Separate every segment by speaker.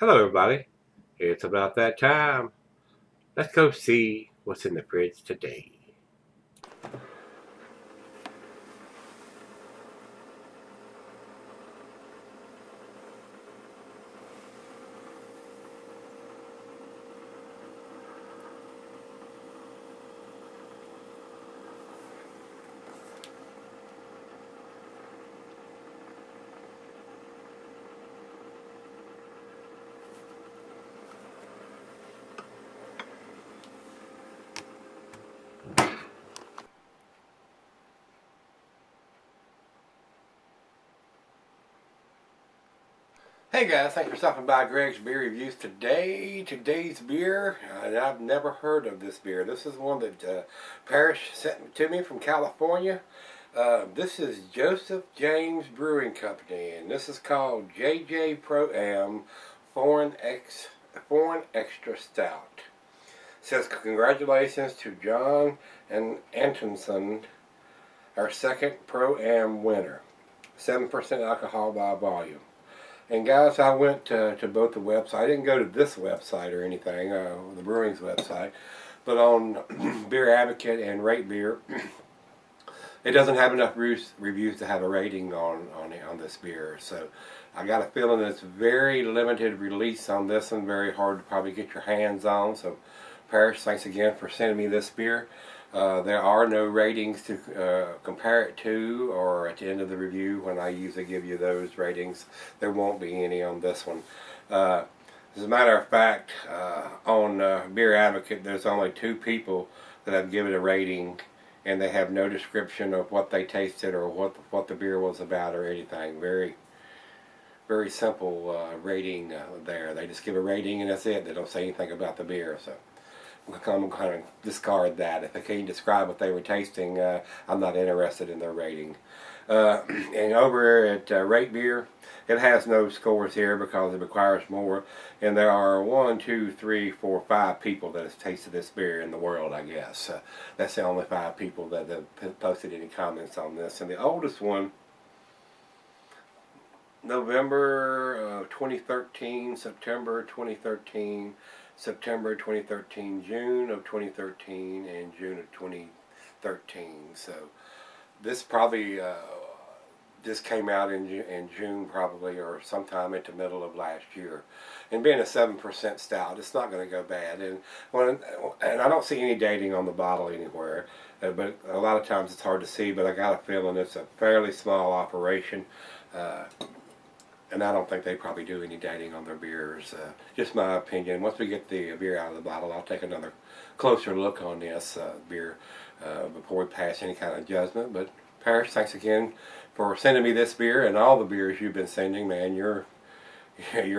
Speaker 1: Hello, everybody. It's about that time. Let's go see what's in the fridge today. Hey guys, thanks for stopping by Gregsbeerreviews today. Today's beer, and I've never heard of this beer. This is one that Parrish sent to me from California. This is Joseph James Brewing Company, and this is called JJ Pro-Am Foreign Extra Stout. It says congratulations to John and Antonson, our second Pro-Am winner. 7% alcohol by volume. And guys, I went to both the websites. I didn't go to this website or anything, the Brewing's website, but on Beer Advocate and Rate Beer, it doesn't have enough reviews to have a rating on this beer. So I got a feeling it's very limited release on this one, very hard to probably get your hands on. So Parrish, thanks again for sending me this beer. There are no ratings to compare it to, or at the end of the review when I usually give you those ratings, there won't be any on this one. As a matter of fact, on Beer Advocate, there's only 2 people that have given a rating, and they have no description of what they tasted or what the beer was about or anything. Very, very simple rating there. They just give a rating and that's it. They don't say anything about the beer. So I'm going to discard that. If they can't describe what they were tasting, I'm not interested in their rating. And over at Rate Beer, it has no scores here because it requires more. And there are 1, 2, 3, 4, 5 people that has tasted this beer in the world, I guess. That's the only 5 people that have posted any comments on this. And the oldest one, November of 2013, September 2013, September 2013, June of 2013, and June of 2013. So this probably just came out in June probably, or sometime at the middle of last year. And being a 7% stout, it's not going to go bad. And I don't see any dating on the bottle anywhere. But a lot of times it's hard to see, but I got a feeling it's a fairly small operation. And I don't think they probably do any dating on their beers. Just my opinion. Once we get the beer out of the bottle, I'll take another closer look on this beer before we pass any kind of judgment. But Parrish, thanks again for sending me this beer and all the beers you've been sending. Man, you're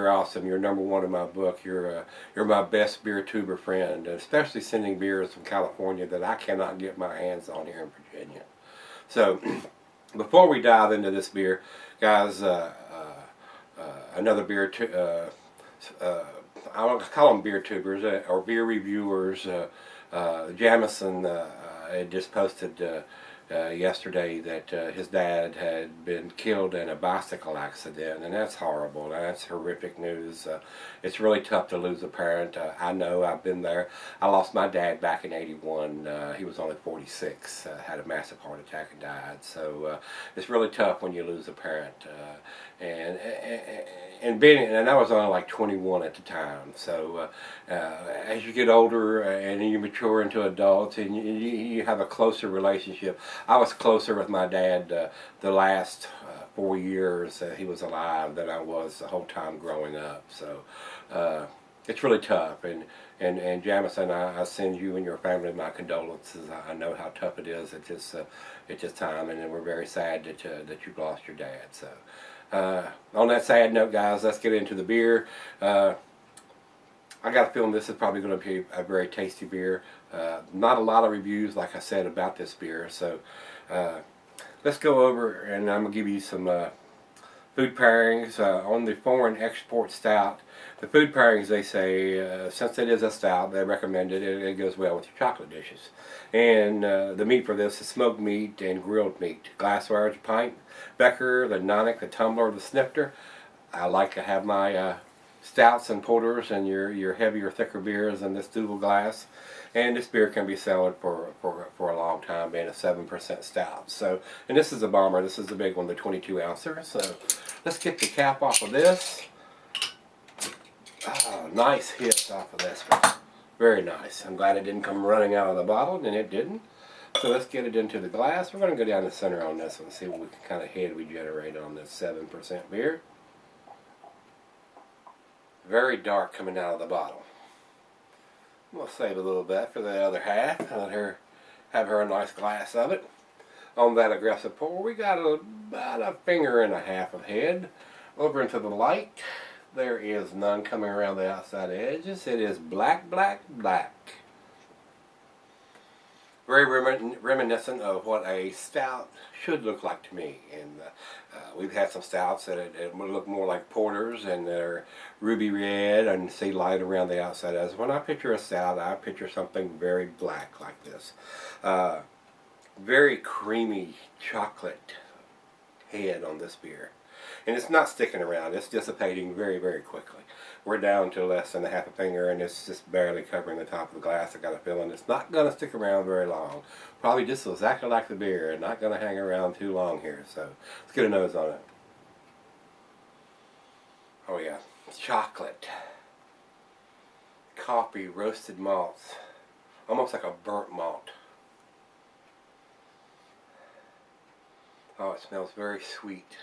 Speaker 1: awesome. You're #1 in my book. You're my best beer tuber friend, especially sending beers from California that I cannot get my hands on here in Virginia. So before we dive into this beer, guys, another beer, I don't call them beer tubers or beer reviewers. Jamison had just posted yesterday that his dad had been killed in a bicycle accident, and that's horrible. That's horrific news. It's really tough to lose a parent. I know, I've been there. I lost my dad back in '81. He was only 46, had a massive heart attack and died. So it's really tough when you lose a parent. And I was only like 21 at the time. So as you get older and you mature into adults and you have a closer relationship. I was closer with my dad the last 4 years he was alive than I was the whole time growing up. So it's really tough. And Jamison, I send you and your family my condolences. I know how tough it is at this time, and we're very sad that you've lost your dad. So. On that sad note, guys, let's get into the beer. I got a feeling this is probably going to be a very tasty beer. Not a lot of reviews, like I said, about this beer. So let's go over, and I'm going to give you some food pairings on the foreign export stout. The food pairings, they say, since it is a stout, they recommend it. It goes well with your chocolate dishes. And the meat for this is smoked meat and grilled meat. Glassware is a pint. Becker, the Nonic, the tumbler, the snifter. I like to have my stouts and porters and your heavier, thicker beers in this dual glass. And this beer can be sold for a long time, being a 7% stout. So, and this is a bomber. This is the big one, the 22 ouncer. So, let's get the cap off of this. Oh, nice hit off of this one. Very nice. I'm glad it didn't come running out of the bottle, and it didn't. So let's get it into the glass. We're going to go down the center on this one and see what kind of head we generate on this 7% beer. Very dark coming out of the bottle. We'll save a little bit for the other half and let her have her a nice glass of it. On that aggressive pour, we got about a finger and a half of head. Over into the light, there is none coming around the outside edges. It is black, black, black. Very reminiscent of what a stout should look like to me. And we've had some stouts that it would look more like porters, and they're ruby red and see light around the outside. As when I picture a stout, I picture something very black like this. Very creamy chocolate head on this beer. And it's not sticking around. It's dissipating very, very quickly. We're down to less than a half a finger, and it's just barely covering the top of the glass. I got a feeling it's not going to stick around very long. Probably just exactly like the beer, and not going to hang around too long here. So let's get a nose on it. Oh yeah, chocolate, coffee, roasted malts, almost like a burnt malt. Oh, it smells very sweet.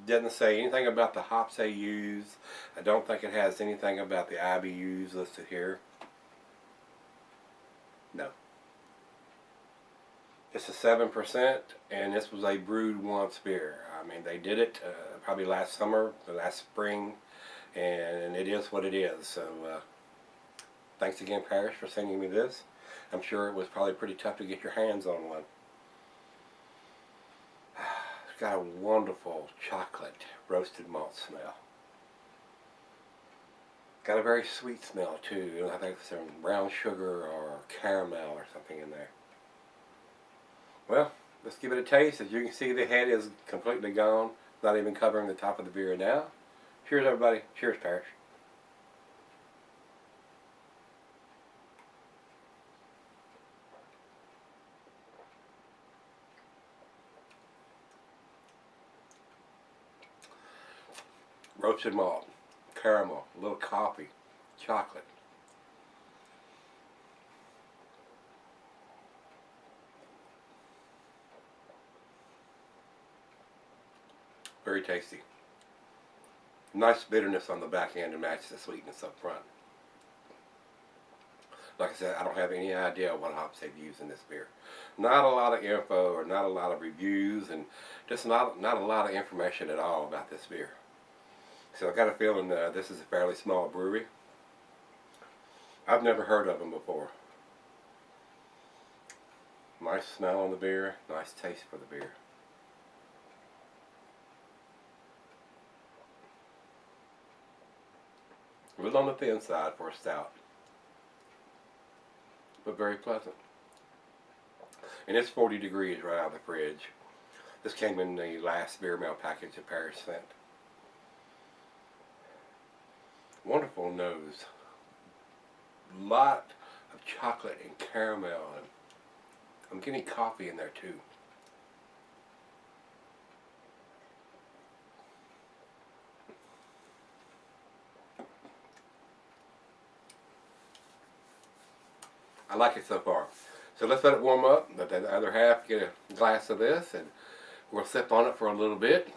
Speaker 1: Doesn't say anything about the hops they use. I don't think it has anything about the IBUs listed here. No. It's a 7%, and this was a brewed once beer. I mean, they did it probably last summer, last spring, and it is what it is. So, thanks again, Parrish, for sending me this. I'm sure it was probably pretty tough to get your hands on one. Got a wonderful chocolate roasted malt smell. Got a very sweet smell too. I think some brown sugar or caramel or something in there. Well, let's give it a taste. As you can see, the head is completely gone. Not even covering the top of the beer now. Cheers, everybody. Cheers, Parrish. Roasted malt, caramel, a little coffee, chocolate. Very tasty. Nice bitterness on the back end to match the sweetness up front. Like I said, I don't have any idea what hops they've used in this beer. Not a lot of info or not a lot of reviews, and just not a lot of information at all about this beer. So I got a feeling this is a fairly small brewery. I've never heard of them before. Nice smell on the beer, nice taste for the beer. A little on the thin side for a stout, but very pleasant. And it's 40 degrees right out of the fridge. This came in the last beer mail package that Parrish sent. Wonderful nose. Lot of chocolate and caramel, and I'm getting coffee in there too. I like it so far. So let's let it warm up, let the other half get a glass of this, and we'll sip on it for a little bit.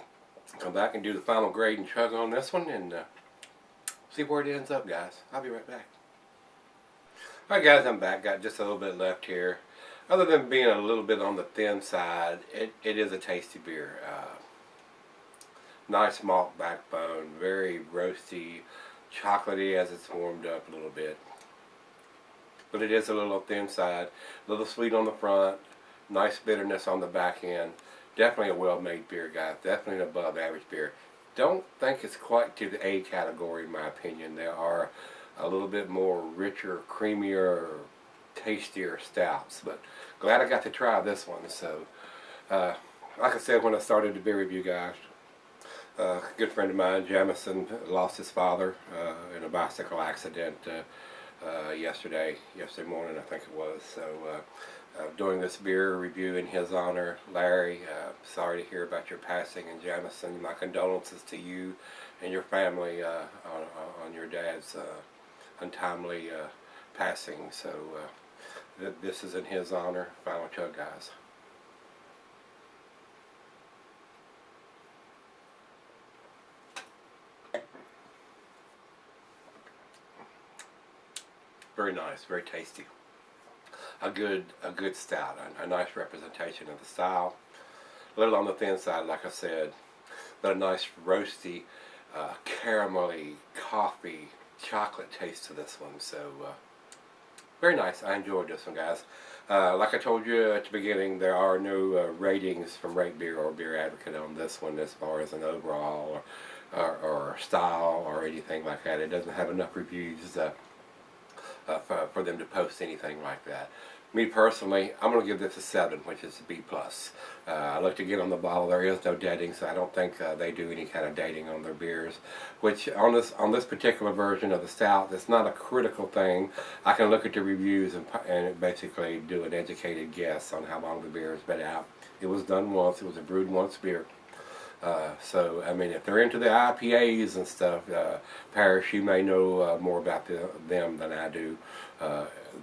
Speaker 1: Come back and do the final grade and chug on this one, and see where it ends up, guys. I'll be right back. Alright guys, I'm back. Got just a little bit left here. Other than being a little bit on the thin side, it is a tasty beer. Nice malt backbone, very roasty, chocolatey as it's warmed up a little bit. But it is a little thin side, a little sweet on the front, nice bitterness on the back end. Definitely a well-made beer, guys. Definitely an above average beer. Don't think it's quite to the A category in my opinion. There are a little bit more richer, creamier, tastier stouts, but glad I got to try this one. So like I said when I started the beer review, guys, A good friend of mine, Jamison, lost his father in a bicycle accident yesterday morning, I think it was. So doing this beer review in his honor. Larry, sorry to hear about your passing, and Jamison, my condolences to you and your family on your dad's untimely passing. So this is in his honor. Final chug, guys. Very nice, very tasty. A good stout, a nice representation of the style. A little on the thin side, like I said, but a nice roasty, caramelly, coffee, chocolate taste to this one. So very nice. I enjoyed this one, guys. Like I told you at the beginning, there are no ratings from Rate Beer or Beer Advocate on this one as far as an overall or style or anything like that. It doesn't have enough reviews for them to post anything like that. Me personally, I'm going to give this a 7, which is a B+. I looked again on the bottle. There is no dating, so I don't think they do any kind of dating on their beers. Which on this particular version of the stout, it's not a critical thing. I can look at the reviews and basically do an educated guess on how long the beer has been out. It was done once. It was a brewed once beer. So, I mean, if they're into the IPAs and stuff, Parrish, you may know more about them than I do.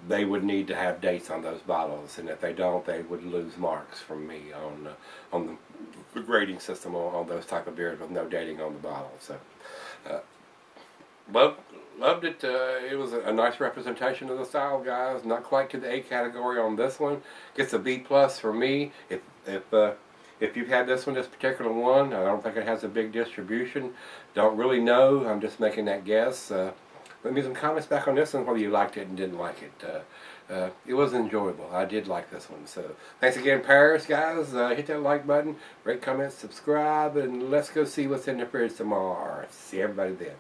Speaker 1: They would need to have dates on those bottles, and if they don't, they would lose marks from me on the grading system on those type of beers with no dating on the bottle. So, loved it. It was a nice representation of the style, guys. Not quite to the A category on this one. Gets a B+ for me. If you've had this particular one, I don't think it has a big distribution. Don't really know. I'm just making that guess. Let me some comments back on this one, whether you liked it and didn't like it. It was enjoyable. I did like this one. So thanks again, Paris, guys. Hit that like button, rate, comment, subscribe, and let's go see what's in the fridge tomorrow. See everybody then.